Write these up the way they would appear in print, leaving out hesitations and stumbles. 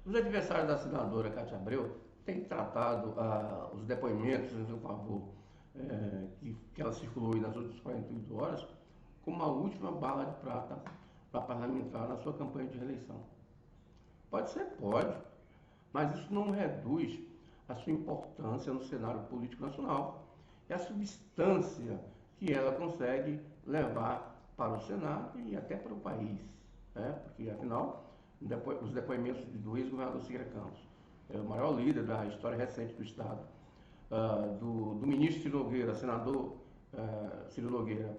Os adversários da senadora Cátia Abreu têm tratado os depoimentos em seu favor que ela circulou aí nas últimas 48 horas como a última bala de prata para parlamentar na sua campanha de reeleição. Pode ser, pode, mas isso não reduz a sua importância no cenário político nacional e a substância que ela consegue levar para o Senado e até para o país, né? Porque afinal os depoimentos do ex-governador Siqueira Campos, o maior líder da história recente do Estado, do ministro Ciro Nogueira, senador Ciro Nogueira,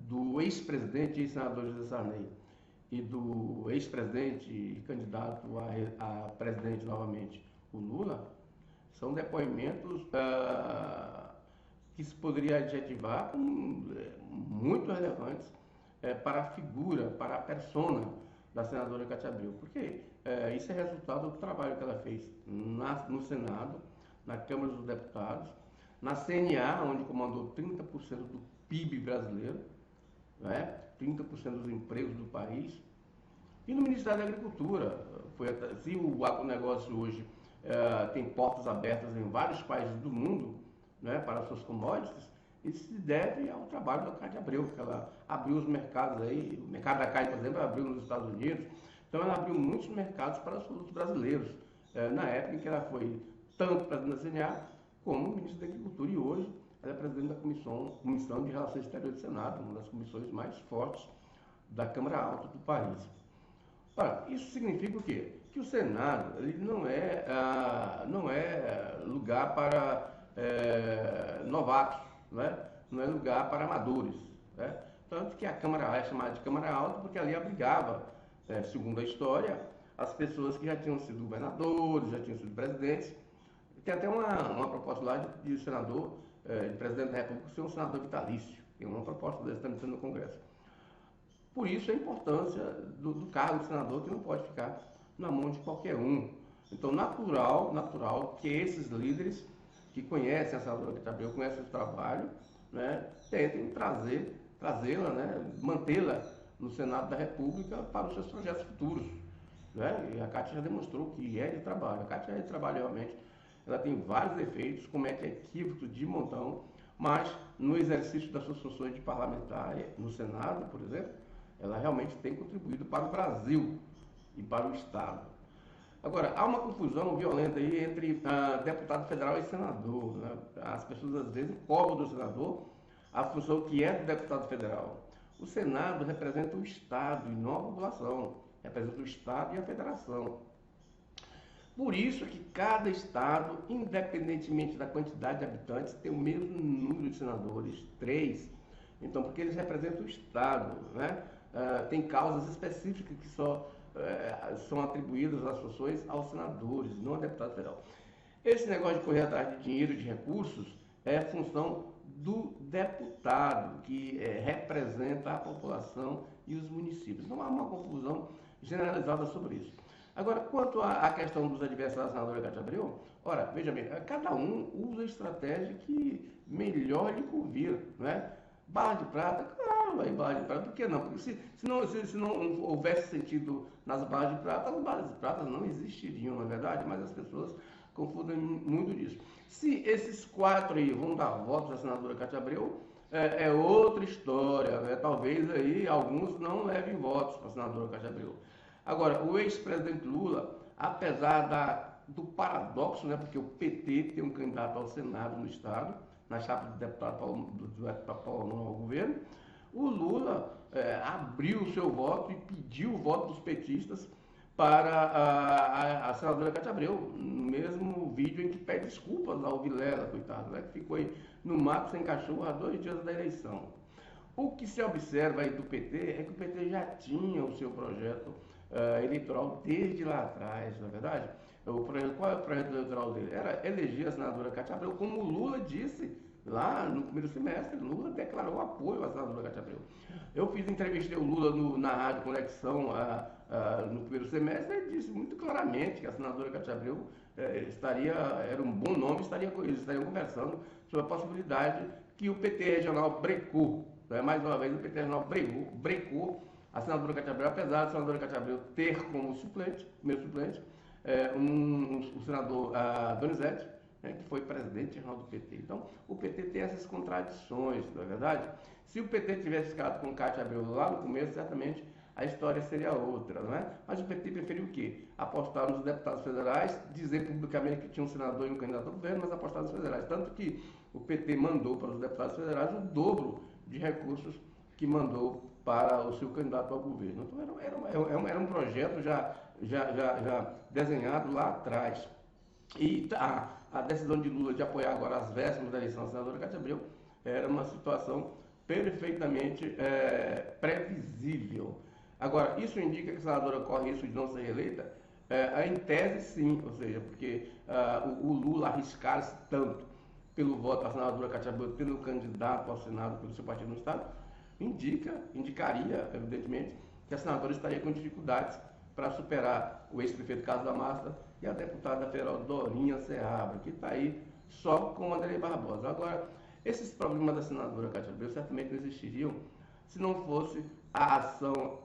do ex-presidente e senador José Sarney e do ex-presidente e candidato a presidente novamente, o Lula, são depoimentos que se poderia adjetivar como muito relevantes para a figura, para a persona da senadora Cátia Abreu, porque isso é resultado do trabalho que ela fez no Senado, na Câmara dos Deputados, na CNA, onde comandou 30% do PIB brasileiro, né? 30% dos empregos do país, e no Ministério da Agricultura. Se o agronegócio hoje tem portas abertas em vários países do mundo, né, para suas commodities, isso se deve ao trabalho da Cátia Abreu, que ela abriu os mercados aí, o mercado da carne, por exemplo, ela abriu nos Estados Unidos, então ela abriu muitos mercados para os produtos brasileiros, na época em que ela foi tanto presidente da CNA como ministro da Agricultura, e hoje ela é presidente da Comissão de Relações Exteriores do Senado, uma das comissões mais fortes da Câmara Alta do país. Ora, isso significa o quê? Que o Senado ele não é lugar para novatos, né? Não é lugar para amadores. Né? Tanto que a Câmara é chamada de Câmara Alta porque ali abrigava, segundo a história, as pessoas que já tinham sido governadores, já tinham sido presidentes. Tem até uma proposta lá de senador, de presidente da República, ser um senador vitalício. Tem uma proposta dessa também no Congresso. Por isso a importância do cargo de senador, que não pode ficar na mão de qualquer um. Então, natural que esses líderes que conhecem a senadora Cátia Abreu, conhecem o trabalho, né, tentem trazê-la, né, mantê-la no Senado da República para os seus projetos futuros. Né? E a Cátia já demonstrou que é de trabalho. A Cátia é de trabalho realmente. Ela tem vários defeitos, comete equívocos de montão, mas no exercício das suas funções de parlamentar no Senado, por exemplo, ela realmente tem contribuído para o Brasil e para o Estado. Agora, há uma confusão violenta aí entre deputado federal e senador. Né? As pessoas às vezes cobram do senador a função que é do deputado federal. O Senado representa o Estado e não a população, representa o Estado e a federação. Por isso que cada estado, independentemente da quantidade de habitantes, tem o mesmo número de senadores, 3. Então, porque eles representam o Estado, né? Tem causas específicas que só são atribuídas às funções aos senadores, não ao deputado federal. Esse negócio de correr atrás de dinheiro, de recursos, é função do deputado, que representa a população e os municípios. Não há uma confusão generalizada sobre isso. Agora, quanto à questão dos adversários da senadora Cátia Abreu, ora, veja bem, cada um usa a estratégia que melhor lhe convir, não é? Bala de prata, claro, aí bala de prata, por que não? Porque se não houvesse sentido nas balas de prata, as balas de prata não existiriam, na verdade, mas as pessoas confundem muito disso. Se esses 4 aí vão dar votos à senadora Cátia Abreu, é outra história, né? Talvez aí alguns não levem votos para a senadora Cátia Abreu. Agora, o ex-presidente Lula, apesar do paradoxo, né, porque o PT tem um candidato ao Senado no Estado, na chapa do deputado Paulo ao governo, o Lula abriu o seu voto e pediu o voto dos petistas para a senadora Cátia Abreu, no mesmo vídeo em que pede desculpas ao Vilela, coitado, né, que ficou aí no mato sem cachorro há 2 dias da eleição. O que se observa aí do PT é que o PT já tinha o seu projeto eleitoral desde lá atrás, não é verdade? Qual é o projeto eleitoral dele? Era eleger a senadora Cátia Abreu, como o Lula disse lá no primeiro semestre. Lula declarou apoio à senadora Cátia Abreu. Eu entrevistei o Lula na Rádio Conexão no primeiro semestre, e ele disse muito claramente que a senadora Cátia Abreu era um bom nome, eles estariam conversando sobre a possibilidade que o PT regional brecou, mais uma vez o PT regional brecou A senadora Cátia Abreu, apesar da senadora Cátia Abreu ter como suplente, primeiro suplente, o senador Donizete, né, que foi presidente geral do PT. Então, o PT tem essas contradições, não é verdade? Se o PT tivesse ficado com Cátia Abreu lá no começo, certamente a história seria outra, não é? Mas o PT preferiu o quê? Apostar nos deputados federais, dizer publicamente que tinha um senador e um candidato ao governo, mas apostar nos federais. Tanto que o PT mandou para os deputados federais o dobro de recursos que mandou para o seu candidato ao governo. Então era um projeto já desenhado lá atrás. E a decisão de Lula de apoiar agora as vésperas da eleição da senadora Cátia Abreu era uma situação perfeitamente previsível. Agora, isso indica que a senadora corre risco de não ser reeleita? Em tese, sim, ou seja, porque o Lula arriscar-se tanto pelo voto da senadora Cátia Abreu, tendo candidato ao Senado pelo seu partido no Estado, indicaria, evidentemente, que a senadora estaria com dificuldades para superar o ex-prefeito Carlos da Massa e a deputada federal Dorinha Seabra, que está aí só com Wanderlei Barbosa. Agora, esses problemas da senadora Cátia Abreu certamente não existiriam se não fosse a ação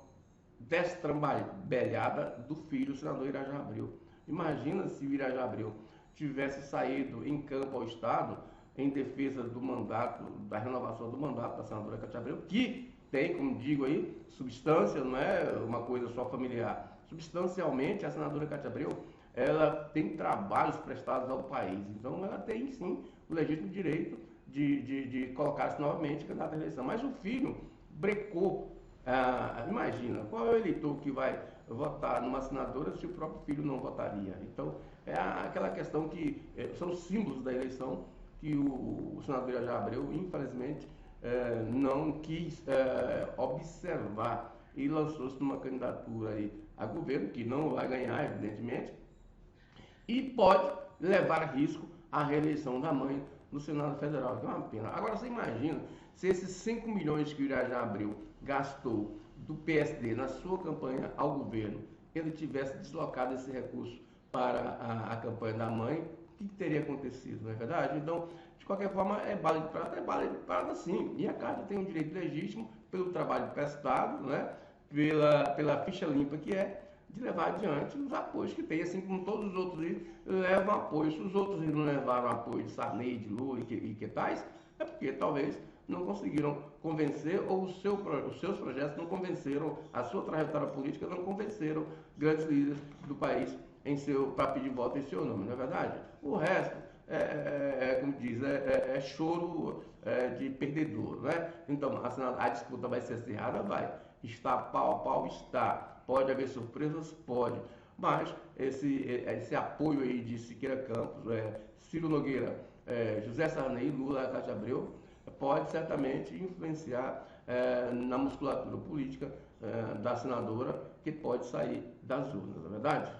destrambelhada do filho, o senador Irajá Abreu. Imagina se o Irajá Abreu tivesse saído em campo ao Estado em defesa do mandato, da renovação do mandato da senadora Cátia Abreu, que tem, como digo aí, substância, não é uma coisa só familiar. Substancialmente, a senadora Cátia Abreu, ela tem trabalhos prestados ao país. Então, ela tem, sim, o legítimo direito de colocar-se novamente candidata à eleição. Mas o filho brecou. Imagina, qual é o eleitor que vai votar numa senadora se o próprio filho não votaria? Então, é aquela questão que são símbolos da eleição que o senador Irajá Abreu, infelizmente, não quis observar e lançou-se numa candidatura aí a governo, que não vai ganhar, evidentemente, e pode levar a risco a reeleição da mãe no Senado Federal, que é uma pena. Agora, você imagina se esses 5 milhões que o Irajá Abreu gastou do PSD na sua campanha ao governo, ele tivesse deslocado esse recurso para a campanha da mãe, o que teria acontecido, não é verdade? Então, de qualquer forma, é bala de prata sim. E a Cátia tem um direito legítimo pelo trabalho prestado, né? pela ficha limpa que é, de levar adiante os apoios que tem, assim como todos os outros levam apoio. Se os outros não levaram apoio de Sarney, de Lula e que tais, é porque talvez não conseguiram convencer, ou os seus projetos não convenceram, a sua trajetória política não convenceram grandes líderes do país para pedir voto em seu nome, não é verdade? O resto como diz, choro de perdedor, né? Então, a disputa vai ser acirrada? Vai. Está pau a pau? Está. Pode haver surpresas? Pode. Mas esse apoio aí de Siqueira Campos, Ciro Nogueira, José Sarney, Lula, Cátia Abreu, pode certamente influenciar na musculatura política da senadora, que pode sair das urnas, não é verdade?